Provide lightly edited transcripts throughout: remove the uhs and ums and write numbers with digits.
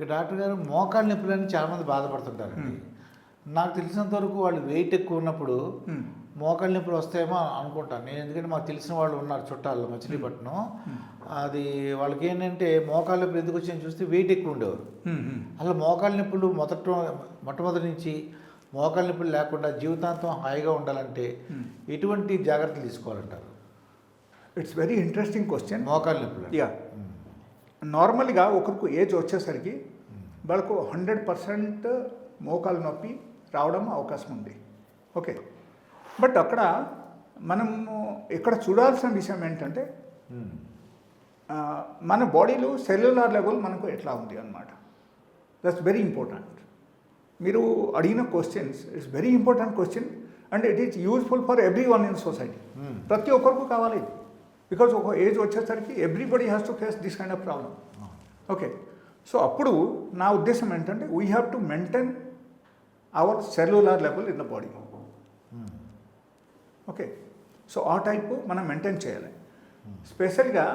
ఇక డాక్టర్ గారు మోకాళ్ళ నొప్పులని చాలామంది బాధపడుతుంటారండి. నాకు తెలిసినంత వరకు వాళ్ళు వెయిట్ ఎక్కువ ఉన్నప్పుడు మోకాళ్ళ నొప్పులు వస్తాయేమో అనుకుంటాను నేను. ఎందుకంటే మాకు తెలిసిన వాళ్ళు ఉన్నారు చుట్టాలు మచిలీపట్నం. అది వాళ్ళకి ఏంటంటే మోకాళ్ళ నొప్పులు ఎందుకు వచ్చాయని చూస్తే వెయిట్ ఎక్కువ ఉండేవారు. అసలు మోకాళ్ళ నొప్పులు మొట్టమొదటి నుంచి మోకాళ్ళ నొప్పులు లేకుండా జీవితాంతం హాయిగా ఉండాలంటే ఎటువంటి జాగ్రత్తలు తీసుకోవాలంటారు? It's very interesting question. మోకాళ్ళ నొప్పులు యా, నార్మల్గా ఒకరికి ఏజ్ వచ్చేసరికి వాళ్ళకు 100% మోకాలు నొప్పి రావడం అవకాశం ఉంది. ఓకే, బట్ అక్కడ మనము ఇక్కడ చూడాల్సిన విషయం ఏంటంటే మన బాడీలో సెల్యులార్ లెవెల్ మనకు ఎట్లా ఉంది అన్నమాట. That's very important. మీరు అడిగిన questions it's very important question and it is useful for everyone in society. ప్రతి ఒక్కరికి కావాలి ఇది. బికాజ్ ఒక ఏజ్ వచ్చేసరికి everybody has to face this kind of problem. Okay, so అప్పుడు నా ఉద్దేశం ఏంటంటే we have to maintain our cellular level in the body. Okay, so ఆ టైపు మనం మెయింటైన్ చేయాలి. స్పెషల్గా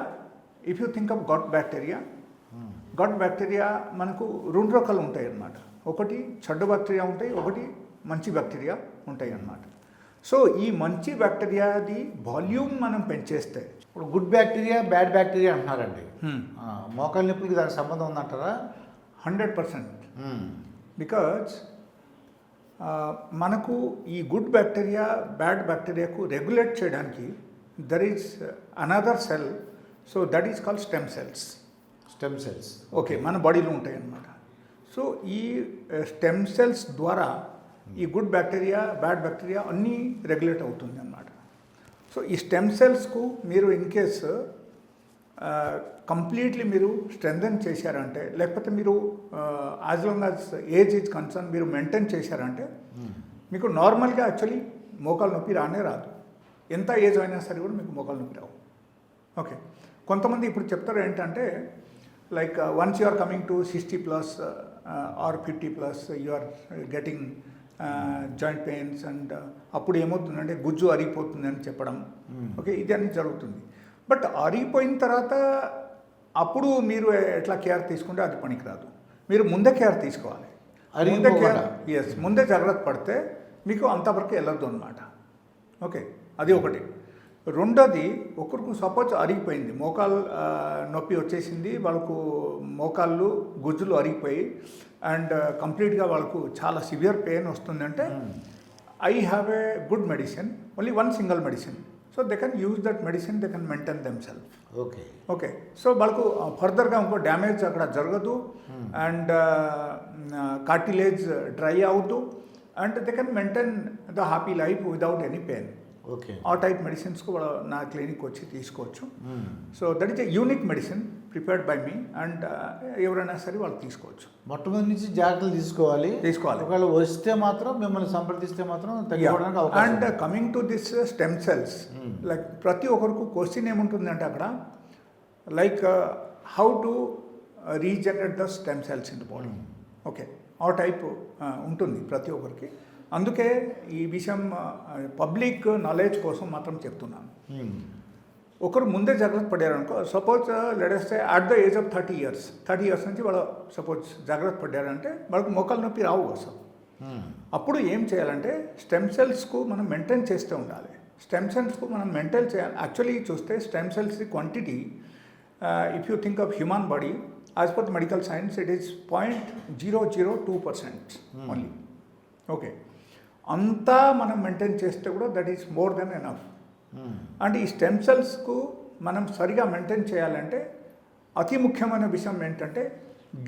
if you think of gut bacteria మనకు 2 రకాలు ఉంటాయి అన్నమాట. ఒకటి చెడ్డ బ్యాక్టీరియా ఉంటాయి, ఒకటి మంచి బ్యాక్టీరియా ఉంటాయి అన్నమాట. సో ఈ మంచి బ్యాక్టీరియాది వాల్యూమ్ మనం పెంచేస్తే, ఇప్పుడు గుడ్ బ్యాక్టీరియా బ్యాడ్ బ్యాక్టీరియా అంటున్నారండి. మోకాళ్ళ నొప్పులకి దానికి సంబంధం ఉందంటారా? 100%. బికాజ్ మనకు ఈ గుడ్ బ్యాక్టీరియా బ్యాడ్ బ్యాక్టీరియాకు రెగ్యులేట్ చేయడానికి there is another cell, so that is called stem cells. Okay, మన బాడీలో ఉంటాయి అన్నమాట. సో ఈ స్టెమ్ సెల్స్ ద్వారా ఈ గుడ్ బ్యాక్టీరియా బ్యాడ్ బ్యాక్టీరియా అన్నీ రెగ్యులేట్ అవుతుంది అన్నమాట. సో ఈ స్టెమ్ సెల్స్కు మీరు ఇన్ కేస్ కంప్లీట్లీ మీరు స్ట్రెంథెన్ చేశారంటే, లేకపోతే మీరు as long as age is concern మీరు మెయింటైన్ చేశారంటే మీకు నార్మల్గా యాక్చువల్లీ మోకాలు నొప్పి రానే రాదు. ఎంత ఏజ్ అయినా సరే కూడా మీకు మోకాలు నొప్పి రావు. ఓకే, కొంతమంది ఇప్పుడు చెప్తారు ఏంటంటే like once you are coming to 60+ or 50+, you are getting joint pains and అప్పుడు ఏమవుతుందంటే గుజ్జు అరిగిపోతుంది అని చెప్పడం. ఓకే, ఇది అన్నీ జరుగుతుంది. బట్ అరిగిపోయిన తర్వాత అప్పుడు మీరు ఎట్లా కేర్ తీసుకుంటే అది పనికిరాదు. మీరు ముందే కేర్ తీసుకోవాలి. ముందే జాగ్రత్త పడితే మీకు అంతవరకు వెళ్ళొద్దు అనమాట. ఓకే, అది ఒకటి. రెండోది, ఒకరికి సపోజ్ అరిగిపోయింది, మోకాలు నొప్పి వచ్చేసింది, వాళ్ళకు మోకాళ్ళు గుజ్జులు అరిగిపోయి అండ్ కంప్లీట్గా వాళ్ళకు చాలా సివియర్ పెయిన్ వస్తుందంటే I have a good medicine, only one single medicine. So they can use that medicine, they can maintain themself. Okay, so వాళ్ళకు ఫర్దర్గా ఇంకో డ్యామేజ్ అక్కడ జరగదు అండ్ కార్టిలేజ్ డ్రై అవ్వదు and they can maintain the happy life without any pain. Okay, ఆ type medicines కూడా నా clinic వచ్చి తీసుకోవచ్చు. So that is a unique medicine prepared by me and ఎవరైనా సరే వాళ్ళు తీసుకోవచ్చు. మొట్టమొదటి నుంచి జాగ్రత్తలు తీసుకోవాలి. ఒకవేళ వస్తే మాత్రం మిమ్మల్ని సంప్రదిస్తే మాత్రం తగ్గిపోవడానికి అవకాశం. And coming to this stem cells, like ప్రతి ఒక్కరికి క్వశ్చన్ ఏముంటుందంటే అక్కడ like how to regenerate the stem cells in the body. Okay, ఆ టైప్ ఉంటుంది ప్రతి ఒక్కరికి. అందుకే ఈ విషయం పబ్లిక్ నాలెడ్జ్ కోసం మాత్రం చెప్తున్నాను. ఒకరు ముందే జాగ్రత్త పడ్డారనుకో, suppose let's say at the age of 30 years నుంచి వాళ్ళు సపోజ్ జాగ్రత్త పడ్డారంటే వాళ్ళకు మోకాలు నొప్పి రావు అసలు. అప్పుడు ఏం చేయాలంటే స్టెమ్ సెల్స్కు మనం మెయింటైన్ చేస్తూ ఉండాలి. స్టెమ్ సెల్స్కు మనం మెయింటైన్ చేయాలి. యాక్చువల్లీ చూస్తే stem cells quantity if you think of human body as per medical science it is 0.002% only. Okay, అంతా మనం మెయింటైన్ చేస్తే కూడా that is more than enough. And ఈ స్టెమ్ సెల్స్కు మనం సరిగా మెయింటైన్ చేయాలంటే అతి ముఖ్యమైన విషయం ఏంటంటే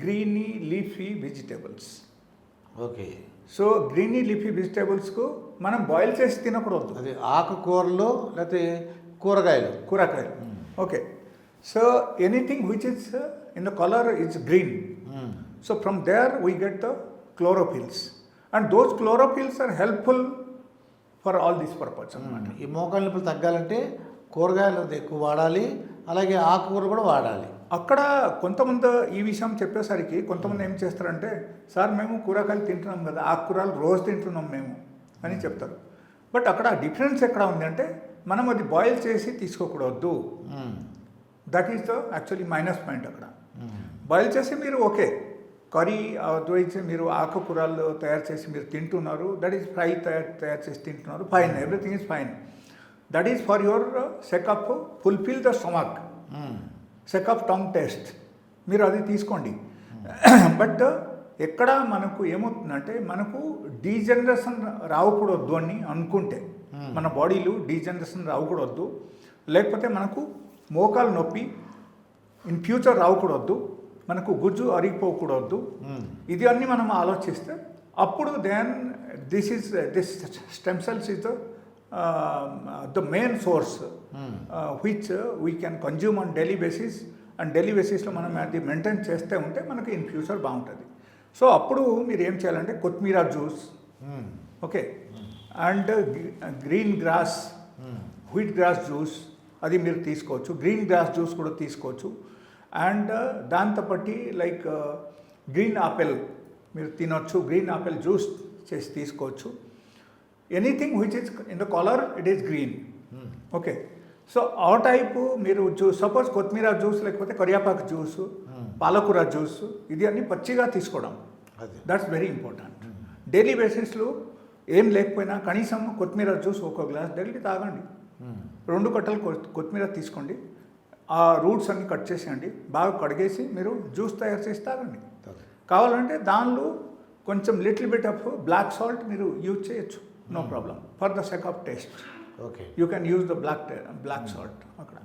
greeny leafy vegetables. Okay, so greeny leafy వెజిటేబుల్స్కు మనం బాయిల్ చేసి తినకూడదు. అది ఆకుకూరలు లేకపోతే కూరగాయలు. Okay, so anything which is in the colour is green. So from there we get the chlorophylls and those chlorophylls are helpful for all these purpose అన్నమాట. ఈ మోకాళ్ళ నొప్పులు తగ్గాలంటే కూరగాయలు ఎక్కువ వాడాలి, అలాగే ఆకుకూర కూడా వాడాలి. అక్కడ కొంతమంది ఈ విషయం చెప్పేసరికి కొంతమంది ఏం చేస్తారంటే, సార్ మేము కూరగాయలు తింటున్నాం కదా, ఆకుకూరలు రోజు తింటున్నాం మేము అని చెప్తారు. బట్ అక్కడ డిఫరెన్స్ ఎక్కడ ఉంది అంటే మనం అది బాయిల్ చేసి తీసుకోకూడదు. That is the actually minus point. అక్కడ బాయిల్ చేసి మీరు ఓకే కర్రీ అద్వైతే మీరు ఆకుకూరలు తయారు చేసి మీరు తింటున్నారు, దట్ ఈస్ ఫ్రై తయారు చేసి తింటున్నారు, fine, everything is fine. That is for your sake of fulfil the stomach, sake of tongue taste, మీరు అది తీసుకోండి. బట్ ఎక్కడ మనకు ఏమవుతుందంటే మనకు డీజనరేషన్ రావకూడదు అని అనుకుంటే, మన బాడీలో డీజనరేషన్ రావకూడదు, లేకపోతే మనకు మోకాలు నొప్పి ఇన్ ఫ్యూచర్ రావకూడదు, మనకు గుజ్జు అరిగిపోకూడదు, ఇది అన్నీ మనం ఆలోచిస్తే అప్పుడు then this stem cells is the main source which we can consume on daily basis. And daily బేసిస్లో మనం అది మెయింటైన్ చేస్తే ఉంటే మనకి ఇన్ ఫ్యూచర్ బాగుంటుంది. సో అప్పుడు మీరు ఏం చేయాలంటే కొత్తిమీర juice, okay, and green grass, wheat grass juice అది మీరు తీసుకోవచ్చు, గ్రీన్ గ్రాస్ జ్యూస్ కూడా తీసుకోవచ్చు. అండ్ దాంతోపాటు లైక్ గ్రీన్ ఆపిల్ మీరు తినొచ్చు, గ్రీన్ ఆపిల్ జ్యూస్ చేసి తీసుకోవచ్చు. Anything which is in the colour it is green, okay. So ఆ టైపు మీరు జ్యూస్, సపోజ్ కొత్తిమీర జ్యూస్ లేకపోతే కరివేపాకు జ్యూస్, పాలకూర జ్యూస్, ఇది అన్నీ పచ్చిగా తీసుకోవడం, దట్స్ వెరీ ఇంపార్టెంట్. డైలీ బేసిస్లో ఏం లేకపోయినా కనీసం కొత్తిమీర జ్యూస్ ఒక గ్లాస్ డైలీ తాగండి. 2 కట్టలు కొత్తిమీర తీసుకోండి, ఆ రూట్స్ అన్ని కట్ చేసేయండి, బాగా కడిగేసి మీరు జ్యూస్ తయారు చేసి తాగండి. కావాలంటే దానిలో కొంచెం little bit of black salt మీరు యూజ్ చేయొచ్చు, no problem, for the sake of taste. Okay, you can use the black salt అక్కడ.